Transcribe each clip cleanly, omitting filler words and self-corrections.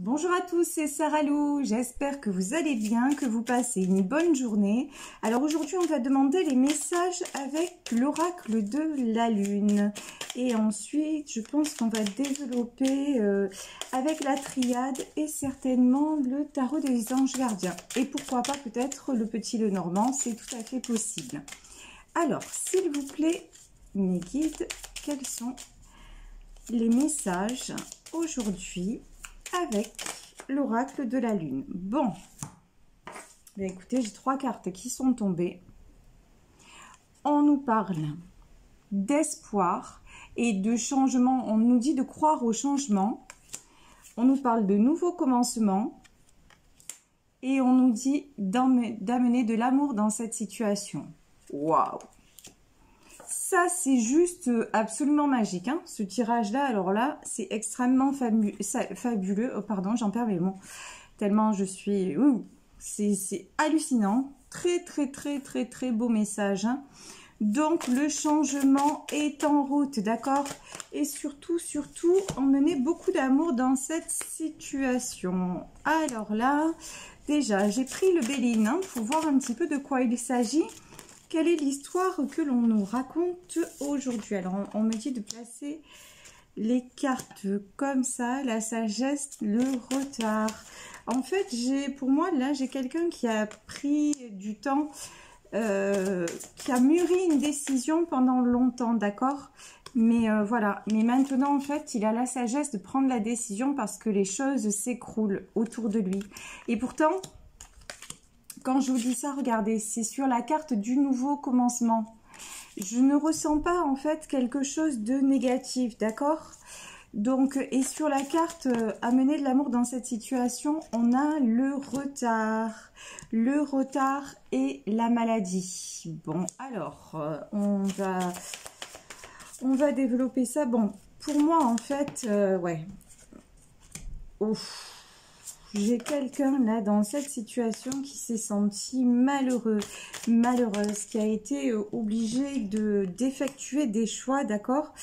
Bonjour à tous, c'est Sarah Lou, j'espère que vous allez bien, que vous passez une bonne journée. Alors aujourd'hui on va demander les messages avec l'oracle de la lune. Et ensuite je pense qu'on va développer avec la triade et certainement le tarot des anges gardiens. Et pourquoi pas peut-être le petit Lenormand, c'est tout à fait possible. Alors s'il vous plaît mes guides, quels sont les messages aujourd'hui avec l'oracle de la lune? Bon, bien, écoutez, j'ai 3 cartes qui sont tombées. On nous parle d'espoir et de changement. On nous dit de croire au changement. On nous parle de nouveaux commencements. Et on nous dit d'amener de l'amour dans cette situation. Waouh! Ça, c'est juste absolument magique, hein, ce tirage-là. Alors là, c'est extrêmement fabuleux. Oh, pardon, j'en perds mes mots. Tellement je suis... c'est hallucinant. Très, très, très, très, très beau message. Hein. Donc, le changement est en route, d'accord? Et surtout, emmener beaucoup d'amour dans cette situation. Alors là, déjà, j'ai pris le Béline hein, pour voir un petit peu de quoi il s'agit. Quelle est l'histoire que l'on nous raconte aujourd'hui? Alors, on me dit de placer les cartes comme ça, la sagesse, le retard. En fait, pour moi, là, j'ai quelqu'un qui a pris du temps, qui a mûri une décision pendant longtemps, d'accord? Mais voilà, mais maintenant, en fait, il a la sagesse de prendre la décision parce que les choses s'écroulent autour de lui. Et pourtant... Quand je vous dis ça, regardez, c'est sur la carte du nouveau commencement. Je ne ressens pas en fait quelque chose de négatif, d'accord? Donc, et sur la carte amener de l'amour dans cette situation, on a le retard et la maladie. Bon, alors, on va développer ça. Bon, pour moi en fait, ouais. Ouf. J'ai quelqu'un là dans cette situation qui s'est senti malheureux, malheureuse, qui a été obligé d'effectuer des choix, d'accord,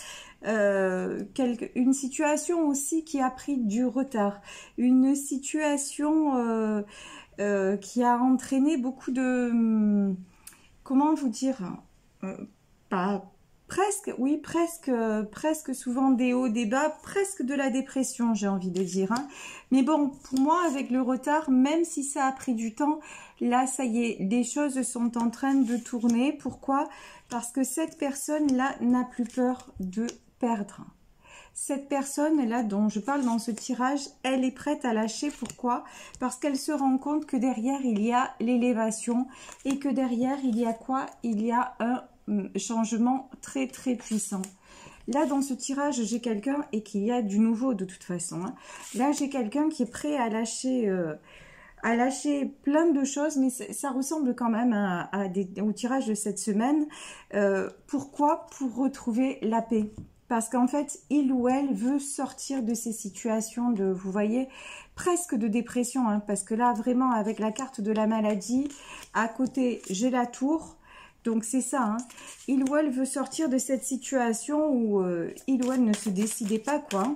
une situation aussi qui a pris du retard, une situation qui a entraîné beaucoup de, comment vous dire, presque souvent des hauts, des bas, presque de la dépression, j'ai envie de dire. Hein. Mais bon, pour moi, avec le retard, même si ça a pris du temps, là, ça y est, les choses sont en train de tourner. Pourquoi? Parce que cette personne-là n'a plus peur de perdre. Cette personne-là dont je parle dans ce tirage, elle est prête à lâcher. Pourquoi? Parce qu'elle se rend compte que derrière, il y a l'élévation et que derrière, il y a quoi? Il y a un changement très très puissant. Là dans ce tirage j'ai quelqu'un et qu'il y a du nouveau de toute façon. Hein. Là j'ai quelqu'un qui est prêt à lâcher plein de choses, mais ça ressemble quand même au tirage de cette semaine. Pourquoi? Pour retrouver la paix. Parce qu'en fait, il ou elle veut sortir de ces situations de, vous voyez, presque de dépression. Hein, parce que là, vraiment, avec la carte de la maladie, à côté, j'ai la tour. Donc, c'est ça. Hein. Il ou elle veut sortir de cette situation où il ou elle ne se décidait pas, quoi.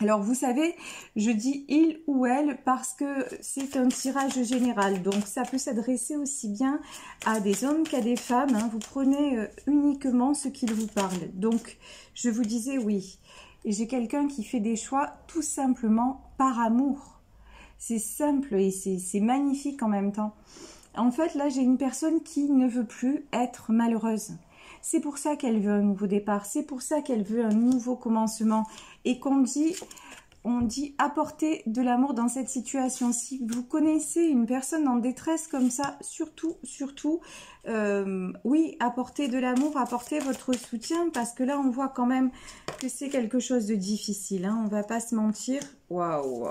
Alors, vous savez, je dis il ou elle parce que c'est un tirage général. Donc, ça peut s'adresser aussi bien à des hommes qu'à des femmes. Hein. Vous prenez uniquement ce qu'il vous parle. Donc, je vous disais oui. Et j'ai quelqu'un qui fait des choix tout simplement par amour. C'est simple et c'est magnifique en même temps. En fait, là, j'ai une personne qui ne veut plus être malheureuse. C'est pour ça qu'elle veut un nouveau départ. C'est pour ça qu'elle veut un nouveau commencement. Et on dit apporter de l'amour dans cette situation. Si vous connaissez une personne en détresse comme ça, surtout, oui, apportez de l'amour, apportez votre soutien. Parce que là, on voit quand même que c'est quelque chose de difficile. Hein, on va pas se mentir. Waouh.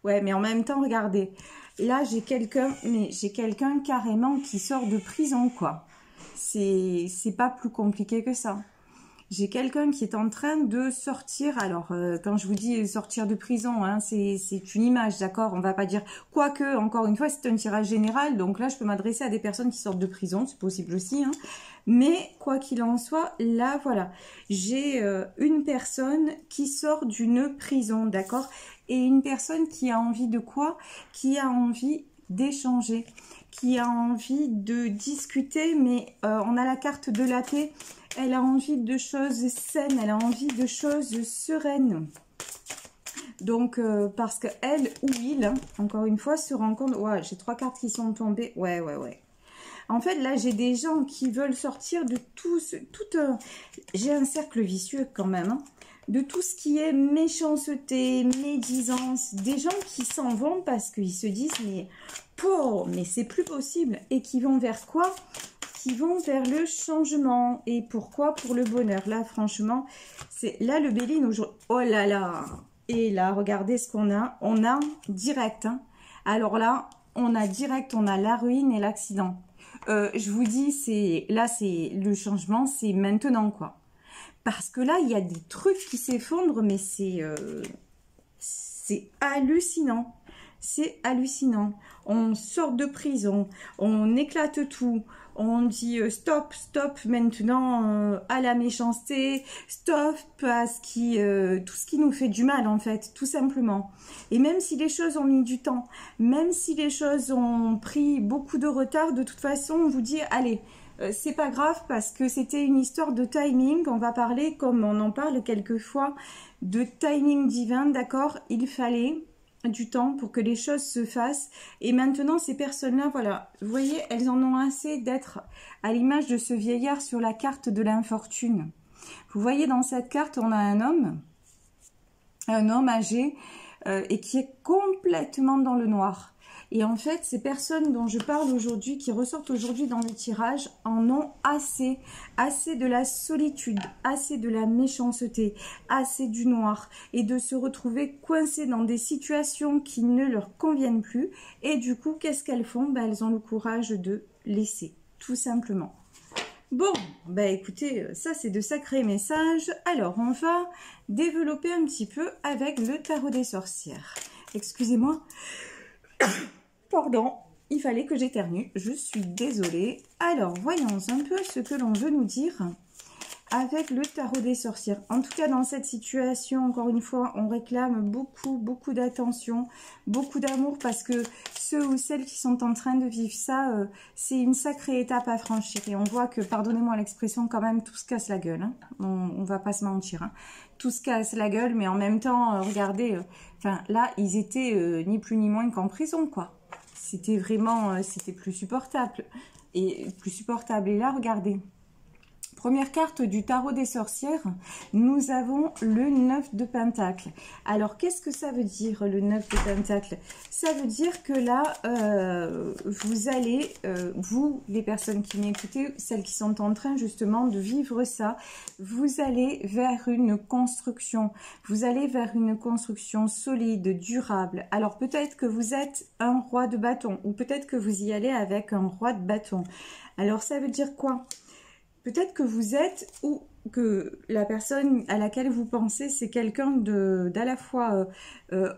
Ouais, mais en même temps, regardez. Là, j'ai quelqu'un carrément qui sort de prison, quoi. C'est pas plus compliqué que ça. J'ai quelqu'un qui est en train de sortir. Alors, quand je vous dis sortir de prison, hein, c'est une image, d'accord? On va pas dire... Quoique, encore une fois, c'est un tirage général. Donc là, je peux m'adresser à des personnes qui sortent de prison. C'est possible aussi, hein. Mais, quoi qu'il en soit, là, voilà. J'ai une personne qui sort d'une prison, d'accord? Et une personne qui a envie de quoi? Qui a envie d'échanger, qui a envie de discuter, mais on a la carte de la paix. Elle a envie de choses saines, elle a envie de choses sereines. Donc, parce que elle ou il, hein, encore une fois, se rend compte... Ouais, j'ai 3 cartes qui sont tombées. Ouais. En fait, là, j'ai des gens qui veulent sortir de tout ce... j'ai un cercle vicieux quand même, hein, de tout ce qui est méchanceté, médisance. Des gens qui s'en vont parce qu'ils se disent, mais c'est plus possible. Et qui vont vers quoi? Qui vont vers le changement. Et pourquoi? Pour le bonheur. Là, franchement, c'est là le Béline aujourd'hui. Oh là là! Et là, regardez ce qu'on a. On a direct. Hein. Alors là, on a direct, on a la ruine et l'accident. Je vous dis, là, c'est le changement, c'est maintenant, quoi. Parce que là, il y a des trucs qui s'effondrent, mais c'est hallucinant. C'est hallucinant. On sort de prison, on éclate tout, on dit stop, stop maintenant à la méchanceté, stop à tout ce qui nous fait du mal en fait, tout simplement. Et même si les choses ont mis du temps, même si les choses ont pris beaucoup de retard, de toute façon on vous dit allez, c'est pas grave parce que c'était une histoire de timing. On va parler comme on en parle quelquefois de timing divin, d'accord? Il fallait du temps pour que les choses se fassent. Et maintenant, ces personnes-là, voilà, vous voyez, elles en ont assez d'être à l'image de ce vieillard sur la carte de l'infortune. Vous voyez, dans cette carte, on a un homme âgé et qui est complètement dans le noir. Et en fait, ces personnes dont je parle aujourd'hui, qui ressortent aujourd'hui dans le tirage, en ont assez. Assez de la solitude, assez de la méchanceté, assez du noir. Et de se retrouver coincées dans des situations qui ne leur conviennent plus. Et du coup, qu'est-ce qu'elles font? Ben, elles ont le courage de laisser, tout simplement. Bon, bah écoutez, ça c'est de sacrés messages. Alors, on va développer un petit peu avec le tarot des sorcières. Excusez-moi. Pardon, il fallait que j'éternue, je suis désolée. Alors, voyons un peu ce que l'on veut nous dire avec le tarot des sorcières. En tout cas, dans cette situation, encore une fois, on réclame beaucoup d'attention, beaucoup d'amour, parce que ceux ou celles qui sont en train de vivre ça, c'est une sacrée étape à franchir. Et on voit que, pardonnez-moi l'expression, quand même, tout se casse la gueule. Hein. On va pas se mentir. Hein. Tout se casse la gueule, mais en même temps, regardez, enfin là, ils étaient ni plus ni moins qu'en prison, quoi. C'était vraiment, c'était plus supportable. Et là, regardez. Première carte du tarot des sorcières, nous avons le 9 de Pentacle. Alors, qu'est-ce que ça veut dire, le 9 de Pentacle? Ça veut dire que là, vous allez, vous, les personnes qui m'écoutez, celles qui sont en train justement de vivre ça, vous allez vers une construction. Vous allez vers une construction solide, durable. Alors, peut-être que vous êtes un roi de bâton, ou peut-être que vous y allez avec un roi de bâton. Alors, ça veut dire quoi? Peut-être que vous êtes, ou que la personne à laquelle vous pensez, c'est quelqu'un d'à la fois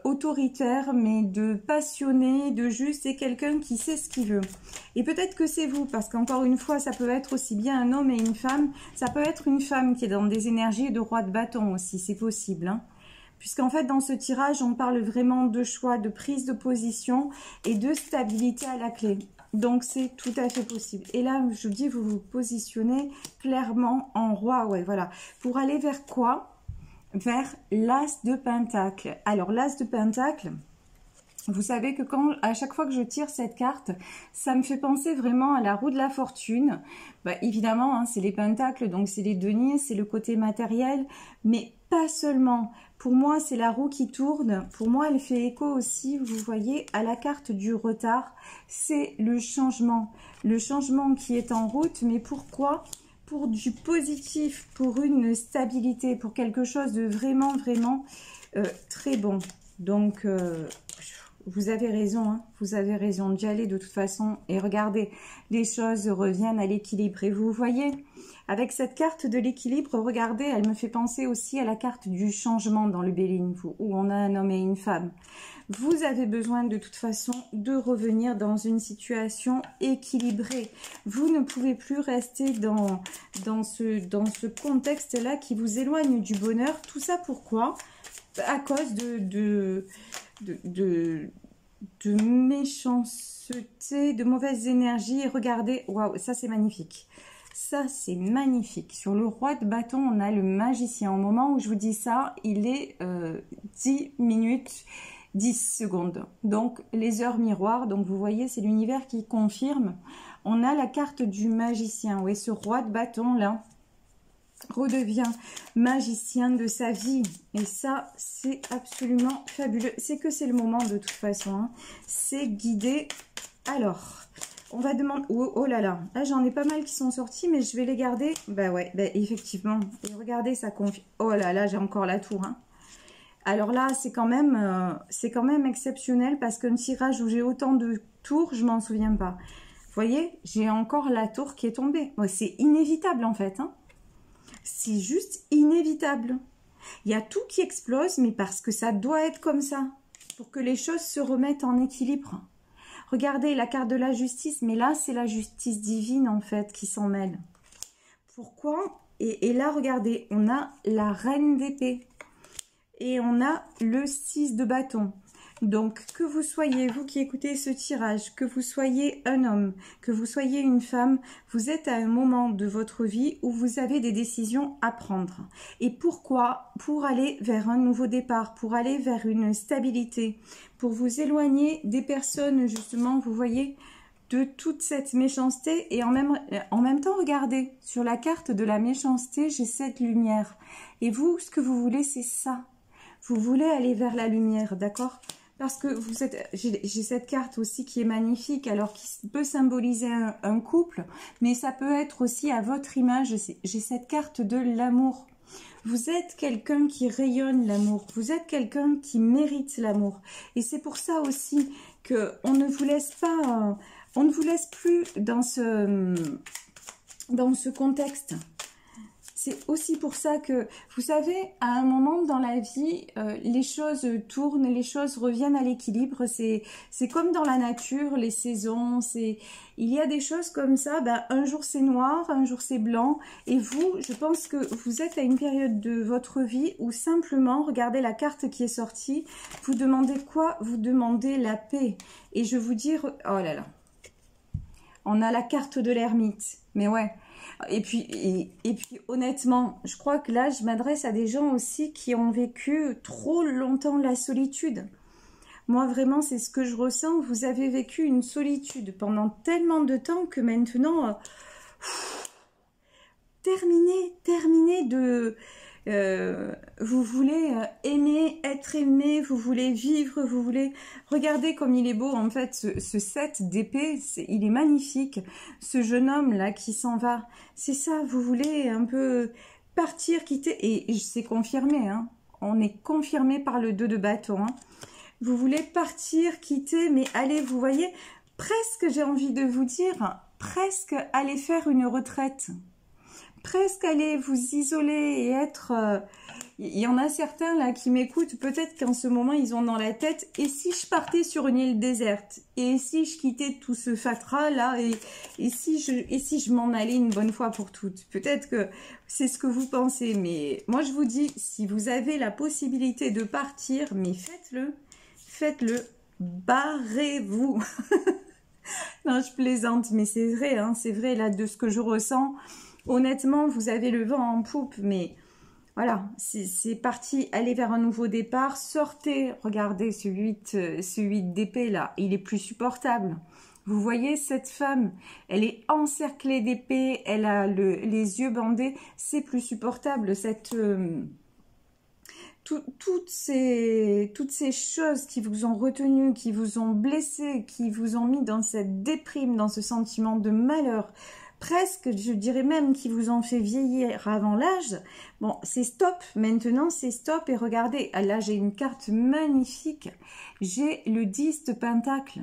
autoritaire, mais de passionné, de juste, et quelqu'un qui sait ce qu'il veut. Et peut-être que c'est vous, parce qu'encore une fois, ça peut être aussi bien un homme et une femme. Ça peut être une femme qui est dans des énergies de roi de bâton aussi, c'est possible, hein. Puisqu'en fait, dans ce tirage, on parle vraiment de choix, de prise de position et de stabilité à la clé. Donc, c'est tout à fait possible. Et là, je dis, vous vous positionnez clairement en roi. Ouais, voilà. Pour aller vers quoi? Vers l'As de Pentacle. Alors, l'As de Pentacle, vous savez que à chaque fois que je tire cette carte, ça me fait penser vraiment à la roue de la fortune. Bah, évidemment, hein, c'est les pentacles, donc c'est les deniers, c'est le côté matériel, mais pas seulement. Pour moi, c'est la roue qui tourne. Pour moi, elle fait écho aussi, vous voyez, à la carte du retard. C'est le changement qui est en route. Mais pourquoi? Pour du positif, pour une stabilité, pour quelque chose de vraiment très bon. Donc, vous avez raison, hein, vous avez raison d'y aller de toute façon. Et regardez, les choses reviennent à l'équilibre. Et vous voyez, avec cette carte de l'équilibre, regardez, elle me fait penser aussi à la carte du changement dans le Béline, où on a un homme et une femme. Vous avez besoin de toute façon de revenir dans une situation équilibrée. Vous ne pouvez plus rester dans ce contexte-là qui vous éloigne du bonheur. Tout ça pourquoi? À cause de méchanceté, de mauvaises énergies. Et regardez, waouh, ça c'est magnifique. Ça c'est magnifique. Sur le roi de bâton, on a le magicien. Au moment où je vous dis ça, il est 10 minutes 10 secondes. Donc les heures miroirs, donc vous voyez, c'est l'univers qui confirme. On a la carte du magicien. Oui, ce roi de bâton là redevient magicien de sa vie. Et ça, c'est absolument fabuleux. C'est que c'est le moment de toute façon. Hein. C'est guidé. Alors, on va demander... Oh, oh là là, là j'en ai pas mal qui sont sortis, mais je vais les garder. Bah ouais, bah effectivement. Et regardez, ça confie. Oh là là, j'ai encore la tour. Hein. Alors là, c'est quand même exceptionnel parce qu'un tirage où j'ai autant de tours, je m'en souviens pas. Vous voyez, j'ai encore la tour qui est tombée. Ouais, c'est inévitable en fait. Hein. C'est juste inévitable. Il y a tout qui explose, mais parce que ça doit être comme ça, pour que les choses se remettent en équilibre. Regardez la carte de la justice, mais là, c'est la justice divine, en fait, qui s'en mêle. Pourquoi? Et là, regardez, on a la reine d'épée. Et on a le 6 de bâton. Donc, que vous soyez, vous qui écoutez ce tirage, que vous soyez un homme, que vous soyez une femme, vous êtes à un moment de votre vie où vous avez des décisions à prendre. Et pourquoi? Pour aller vers un nouveau départ, pour aller vers une stabilité, pour vous éloigner des personnes, justement, vous voyez, de toute cette méchanceté. Et en même temps, regardez, sur la carte de la méchanceté, j'ai cette lumière. Et vous, ce que vous voulez, c'est ça. Vous voulez aller vers la lumière, d'accord? Parce que j'ai cette carte aussi qui est magnifique, alors qui peut symboliser un couple, mais ça peut être aussi à votre image. J'ai cette carte de l'amour. Vous êtes quelqu'un qui rayonne l'amour, vous êtes quelqu'un qui mérite l'amour. Et c'est pour ça aussi qu'on ne vous laisse pas, on ne vous laisse plus dans ce contexte. C'est aussi pour ça que, vous savez, à un moment dans la vie, les choses tournent, les choses reviennent à l'équilibre. C'est comme dans la nature, les saisons. Il y a des choses comme ça. Ben, un jour c'est noir, un jour c'est blanc. Et vous, je pense que vous êtes à une période de votre vie où simplement, regardez la carte qui est sortie, vous demandez quoi? Vous demandez la paix. Et je vous dis, oh là là, on a la carte de l'ermite. Mais ouais. Et puis honnêtement, je crois que là, je m'adresse à des gens aussi qui ont vécu trop longtemps la solitude. Moi, vraiment, c'est ce que je ressens. Vous avez vécu une solitude pendant tellement de temps que maintenant, terminez de... vous voulez aimer, être aimé, vous voulez vivre, vous voulez... Regardez comme il est beau, en fait, ce 7 d'épée, il est magnifique. Ce jeune homme-là qui s'en va, c'est ça, vous voulez un peu partir, quitter, et c'est confirmé, hein. On est confirmé par le 2 de bâton, hein. Vous voulez partir, quitter, mais allez, vous voyez, presque, j'ai envie de vous dire, presque aller faire une retraite. Presque aller vous isoler et être... Il y en a certains là qui m'écoutent, peut-être qu'en ce moment ils ont dans la tête, et si je partais sur une île déserte, et si je quittais tout ce fatras là, et si je m'en allais une bonne fois pour toutes. Peut-être que c'est ce que vous pensez, mais moi je vous dis, si vous avez la possibilité de partir, mais faites-le, barrez-vous. Non, je plaisante, mais c'est vrai, hein, c'est vrai là de ce que je ressens. Honnêtement, vous avez le vent en poupe, mais voilà, c'est parti, allez vers un nouveau départ, sortez, regardez ce 8 d'épée là, il est plus supportable. Vous voyez cette femme, elle est encerclée d'épée, elle a les yeux bandés, c'est plus supportable, toutes ces choses qui vous ont retenu, qui vous ont blessé, qui vous ont mis dans cette déprime, dans ce sentiment de malheur, presque, je dirais même, qui vous ont fait vieillir avant l'âge, bon, c'est stop. Maintenant, c'est stop. Et regardez, là, j'ai une carte magnifique. J'ai le 10 de Pentacle.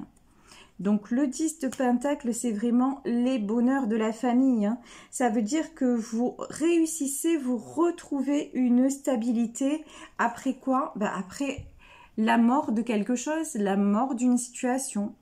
Donc, le 10 de Pentacle, c'est vraiment les bonheurs de la famille. Hein. Ça veut dire que vous réussissez, vous retrouvez une stabilité. Après quoi? Ben, après la mort de quelque chose, la mort d'une situation.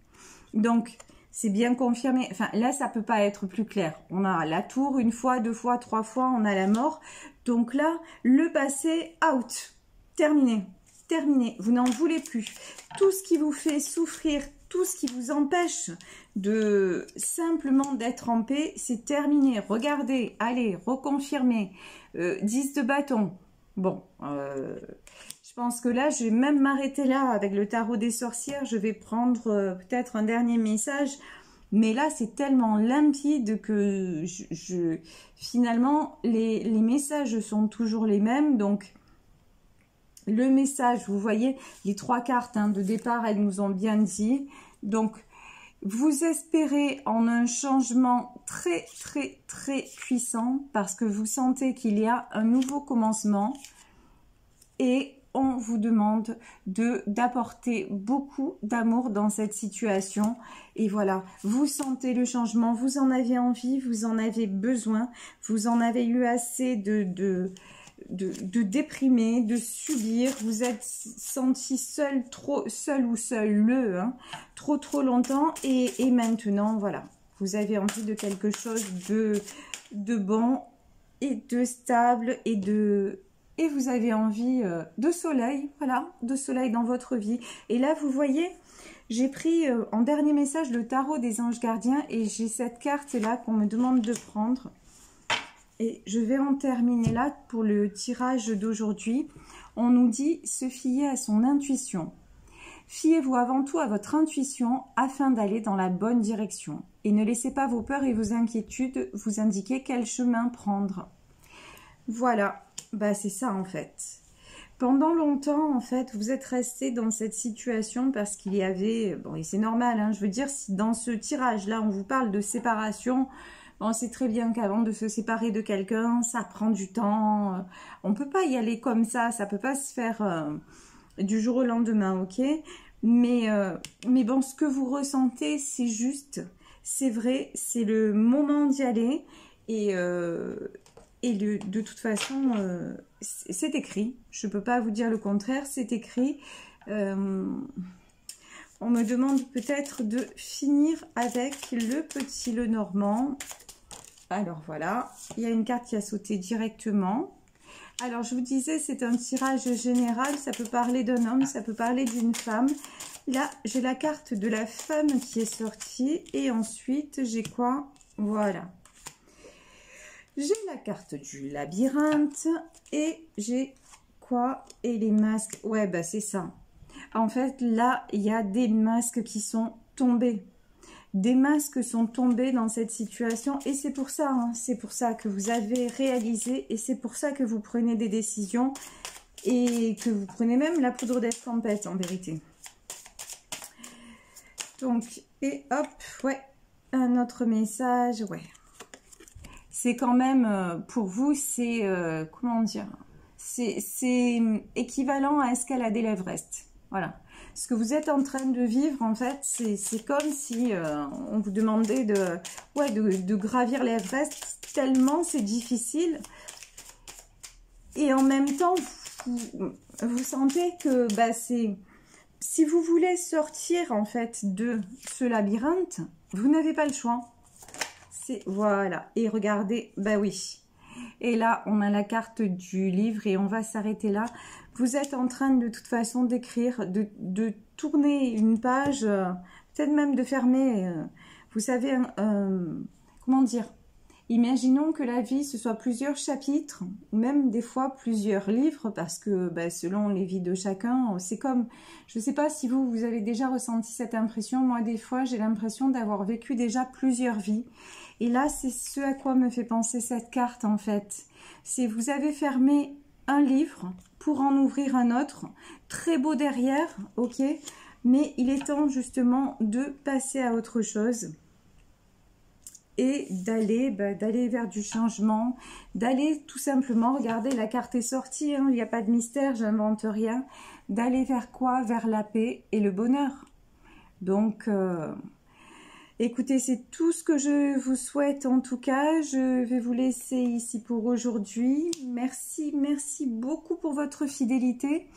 Donc, c'est bien confirmé. Enfin, là, ça peut pas être plus clair. On a la tour une fois, deux fois, trois fois, on a la mort. Donc là, le passé, out. Terminé. Terminé. Vous n'en voulez plus. Tout ce qui vous fait souffrir, tout ce qui vous empêche de simplement d'être en paix, c'est terminé. Regardez, allez, reconfirmez. 10 de bâton. Bon, je pense que là, je vais même m'arrêter là avec le tarot des sorcières. Je vais prendre peut-être un dernier message. Mais là, c'est tellement limpide que finalement, les messages sont toujours les mêmes. Donc, le message, vous voyez, les trois cartes hein, de départ, elles nous ont bien dit. Donc, vous espérez en un changement très, très, très puissant parce que vous sentez qu'il y a un nouveau commencement et on vous demande d'apporter beaucoup d'amour dans cette situation. Et voilà, vous sentez le changement, vous en avez envie, vous en avez besoin, vous en avez eu assez de déprimer, de subir, vous êtes senti seul, trop seul ou seul hein, trop longtemps et maintenant voilà, vous avez envie de quelque chose de bon et de stable et vous avez envie de soleil, voilà, de soleil dans votre vie. Et là vous voyez, j'ai pris en dernier message le tarot des anges gardiens et j'ai cette carte là qu'on me demande de prendre. Et je vais en terminer là pour le tirage d'aujourd'hui. On nous dit se fier à son intuition. Fiez-vous avant tout à votre intuition afin d'aller dans la bonne direction. Et ne laissez pas vos peurs et vos inquiétudes vous indiquer quel chemin prendre. Voilà, bah c'est ça en fait. Pendant longtemps, en fait, vous êtes resté dans cette situation parce qu'il y avait... Bon, et c'est normal, hein, je veux dire, si dans ce tirage-là, on vous parle de séparation... On sait très bien qu'avant de se séparer de quelqu'un, ça prend du temps. On ne peut pas y aller comme ça ne peut pas se faire du jour au lendemain, ok? Mais bon, ce que vous ressentez, c'est juste, c'est vrai, c'est le moment d'y aller. Et de toute façon, c'est écrit. Je ne peux pas vous dire le contraire, c'est écrit. On me demande peut-être de finir avec le petit Lenormand. Alors voilà, il y a une carte qui a sauté directement. Alors je vous disais, c'est un tirage général, ça peut parler d'un homme, ça peut parler d'une femme. Là, j'ai la carte de la femme qui est sortie et ensuite j'ai quoi? Voilà. J'ai la carte du labyrinthe et j'ai quoi? Et les masques, ouais bah c'est ça. En fait, là, il y a des masques qui sont tombés. Des masques sont tombés dans cette situation et c'est pour ça, hein, c'est pour ça que vous avez réalisé et c'est pour ça que vous prenez des décisions et que vous prenez même la poudre d'escampette en vérité. Donc, et hop, ouais, un autre message, ouais. C'est quand même, pour vous, c'est, comment dire, c'est équivalent à escalader l'Everest, voilà. Ce que vous êtes en train de vivre, en fait, c'est comme si on vous demandait de gravir l'Everest, tellement c'est difficile. Et en même temps, vous sentez que bah, si vous voulez sortir, en fait, de ce labyrinthe, vous n'avez pas le choix. Voilà. Et regardez, bah oui. Et là, on a la carte du livre et on va s'arrêter là. Vous êtes en train de toute façon d'écrire, de tourner une page, peut-être même de fermer. Vous savez, comment dire? Imaginons que la vie, ce soit plusieurs chapitres, ou même des fois plusieurs livres, parce que bah, selon les vies de chacun, c'est comme... Je ne sais pas si vous avez déjà ressenti cette impression. Moi, des fois, j'ai l'impression d'avoir vécu déjà plusieurs vies. Et là, c'est ce à quoi me fait penser cette carte, en fait. C'est vous avez fermé un livre pour en ouvrir un autre, très beau derrière, ok, mais il est temps justement de passer à autre chose. et d'aller vers du changement, d'aller tout simplement, regardez, la carte est sortie, hein, il n'y a pas de mystère, j'invente rien, d'aller vers quoi? Vers la paix et le bonheur. Donc, écoutez, c'est tout ce que je vous souhaite en tout cas. Je vais vous laisser ici pour aujourd'hui. Merci, merci beaucoup pour votre fidélité.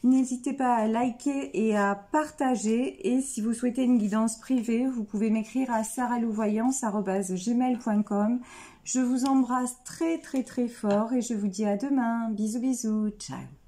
N'hésitez pas à liker et à partager. Et si vous souhaitez une guidance privée, vous pouvez m'écrire à saralouvoyance@gmail.com. Je vous embrasse très très très fort et je vous dis à demain. Bisous bisous, ciao.